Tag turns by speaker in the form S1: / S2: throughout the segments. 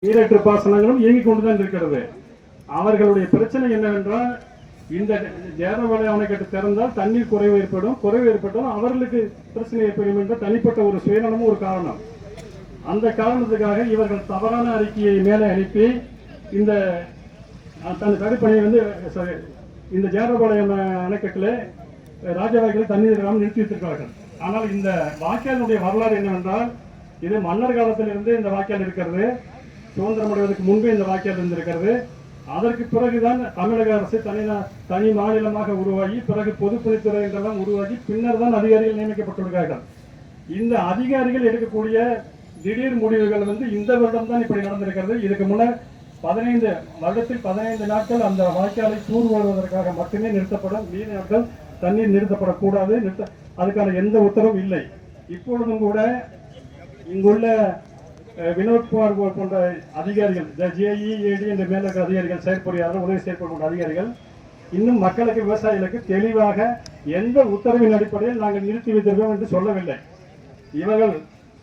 S1: நீரேற்று பாசனங்களும் இயங்கிக் கொண்டுதான் இருக்கிறது. அவர்களுடைய பிரச்சனை என்னவென்றால், இந்த ஜேரபாளையம் அணைக்கட்டு திறந்தால் தண்ணீர் குறைவு ஏற்பட்டால் அவர்களுக்கு பிரச்சனை ஏற்படும் என்ற தனிப்பட்ட ஒரு சுயநலமும் ஒரு காரணம். அந்த காரணத்துக்காக இவர்கள் தவறான அறிக்கையை மேலே அனுப்பி இந்த தடுப்பணையை இந்த ஜேரபாளையம் அணைக்கட்டில் ராஜவாய்களை தண்ணீர் நிறுத்தி வைத்திருக்கிறார்கள். ஆனால் இந்த வாய்க்காலுடைய வரலாறு என்னவென்றால், இது மன்னர் காலத்திலிருந்து இந்த வாய்க்கால் இருக்கிறது. சுதந்திரம் அடைவதற்கு முன்பே இந்த வாய்க்கால் இருந்திருக்கிறது. அதற்கு பிறகுதான் தமிழக அரசு தனி மாநிலமாக உருவாகி, பிறகு பொதுப்பணித்துறை என்றெல்லாம் உருவாகி, பின்னர் தான் அதிகாரிகள் நியமிக்கப்பட்டிருக்கிறார்கள். இந்த அதிகாரிகள் எடுக்கக்கூடிய திடீர் முடிவுகள் இந்த வருடம் தான் இப்படி நடந்திருக்கிறது. இதுக்கு முன்னர் 15 வருடத்தில் 15 நாட்கள் அந்த வாய்க்காலை தூர்வாடுவதற்காக மட்டுமே நிறுத்தப்படும். மீதி நாட்கள் தண்ணீர் நிறுத்தப்படக்கூடாது. அதுக்கான எந்த உத்தரவும் இல்லை. இப்பொழுதும் கூட இங்குள்ள வினோத்குமார் போன்ற அதிகாரிகள், ஜேஇஏடி என்ற மேல அதிகாரிகள், செயற்பொறியாளர், உதவி செயற்பொறியாளர் அதிகாரிகள் இன்னும் மக்களுக்கு, விவசாயிகளுக்கு தெளிவாக எந்த உத்தரவின் அடிப்படையில் நாங்கள் நிறுத்தி வைத்திருக்கோம் என்று சொல்லவில்லை. இவர்கள்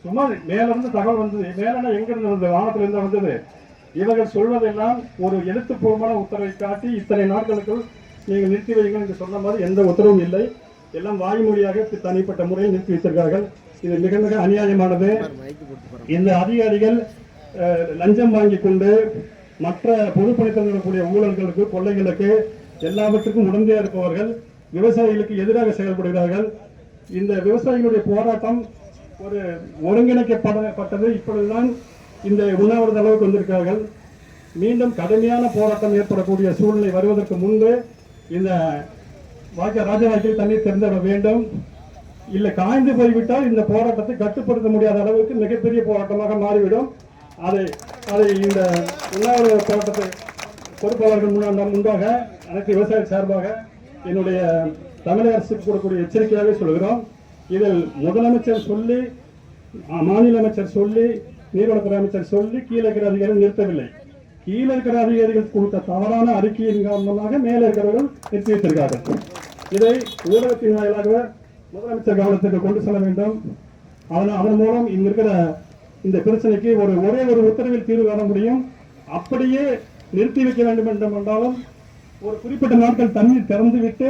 S1: சும்மா மேலிருந்து தகவல் வந்தது. மேலனா எங்கிருந்து வந்தது? வானத்திலிருந்து வந்தது. இவர்கள் சொல்வதெல்லாம் ஒரு எழுத்துப்பூர்வமான உத்தரவை காட்டி இத்தனை நாட்களுக்குள் நீங்கள் நிறுத்தி வைங்கள் என்று சொன்ன மாதிரி எந்த உத்தரவும் இல்லை. எல்லாம் வாய்மொழியாக தனிப்பட்ட முறையில் நிறுத்தி வைத்திருக்கிறார்கள். இது மிக மிக அநியாயமானது. இந்த அதிகாரிகள் லஞ்சம் வாங்கி கொண்டு மற்ற பொதுப்பணித்தக்கூடிய ஊழல்களுக்கு, கொள்ளைகளுக்கு எல்லாவற்றுக்கும் உடந்தையா இருப்பவர்கள் விவசாயிகளுக்கு எதிராக செயல்படுகிறார்கள். இந்த விவசாயிகளுடைய போராட்டம் ஒரு ஒருங்கிணைக்கப்பட்டது. இப்பொழுதுதான் இந்த உண்ணாவிரத அளவுக்கு வந்திருக்கிறார்கள். மீண்டும் கடுமையான போராட்டம் ஏற்படக்கூடிய சூழ்நிலை வருவதற்கு முன்பு இந்த ராஜவாய்க்கில் தண்ணீர் திறந்துவிட வேண்டும். இல்லை காய்ந்து போய்விட்டால் இந்த போராட்டத்தை கட்டுப்படுத்த முடியாத அளவுக்கு மிகப்பெரிய போராட்டமாக மாறிவிடும். அதை இந்த உண்ணாவிரத போராட்டத்தை பொறுப்பாளர்கள் முன்பாக அனைத்து விவசாய சார்பாக என்னுடைய தமிழக அரசுக்கு கொடுக்கக்கூடிய எச்சரிக்கையாகவே சொல்கிறோம். இதில் முதலமைச்சர் சொல்லி, மாநில அமைச்சர் சொல்லி, நீர்வளத்துறை அமைச்சர் சொல்லி கீழே இருக்கிற அதிகாரிகள் நிறுத்தவில்லை. கீழே இருக்கிற அதிகாரிகள் கொடுத்த தவறான அறிக்கையின் காரணமாக மேலே இருக்கிறவர்கள் நிறுத்தி வைத்திருக்கிறார்கள். இதை ஊடகத்தின் வாயிலாக முதலமைச்சர் கவனத்துக்கு கொண்டு செல்ல வேண்டும். அதன் மூலம் இங்க இருக்கிற இந்த பிரச்சனைக்கு ஒரே ஒரு உத்தரவில் தீர்வு காண முடியும். அப்படியே நிறுத்தி வைக்க வேண்டும் என்றாலும் ஒரு குறிப்பிட்ட நாட்கள் தண்ணீர் திறந்து விட்டு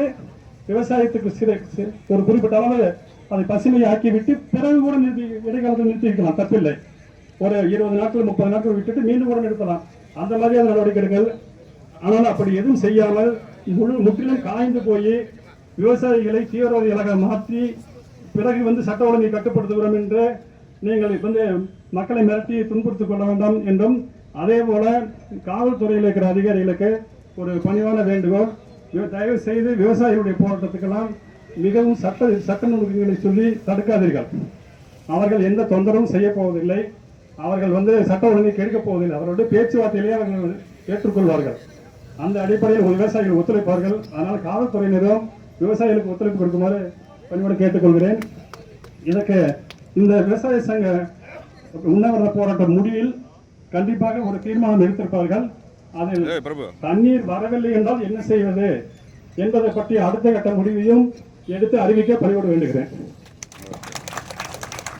S1: விவசாயத்துக்கு ஒரு குறிப்பிட்ட அளவு அதை பசுமையை ஆக்கிவிட்டு பிறகு கூட இடைக்காலத்தில் நிறுத்தி வைக்கலாம், தப்பில்லை. ஒரு 20 நாட்கள் 30 நாட்கள் விட்டுட்டு மீண்டும் கூட நிறுத்தலாம். அந்த மாதிரியான நடவடிக்கைகள். ஆனால் அப்படி எதுவும் செய்யாமல் முற்றிலும் காய்ந்து போய் விவசாயிகளை தீவிரவாதிகளாக மாற்றி பிறகு சட்ட ஒழுங்கை கட்டுப்படுத்துகிறோம் என்று நீங்கள் மக்களை மிரட்டி துன்புறுத்திக் கொள்ள வேண்டாம் என்றும், அதே போல காவல்துறையில் இருக்கிற அதிகாரிகளுக்கு ஒரு பணிவான வேண்டுகோள். தயவு செய்து விவசாயிகளுடைய போராட்டத்துக்கெல்லாம் மிகவும் சட்ட நுணுக்கங்களை சொல்லி தடுக்காதீர்கள். அவர்கள் எந்த தொந்தரவும் செய்ய போவதில்லை. அவர்கள் சட்ட ஒழுங்கை கெடுக்கப் போவதில்லை. அவர்களுடைய பேச்சுவார்த்தையிலேயே அவர்கள் ஏற்றுக்கொள்வார்கள். அந்த அடிப்படையில் விவசாயிகள் ஒத்துழைப்பார்கள். அதனால் காவல்துறையினரும் விவசாயிகளுக்கு ஒத்துழைப்பு கொடுக்குமாறு பணியோடு கேட்டுக்கொள்கிறேன். இதற்கு இந்த விவசாய சங்க உண்ணாவிரத போராட்ட முடிவில் கண்டிப்பாக ஒரு தீர்மானம் எடுத்திருப்பார்கள். அதில் தண்ணீர் வரவில்லை என்றால் என்ன செய்வது என்பதை பற்றி அடுத்த கட்ட முடிவையும் எடுத்து அறிவிக்க பணியோடு வேண்டுகிறேன்.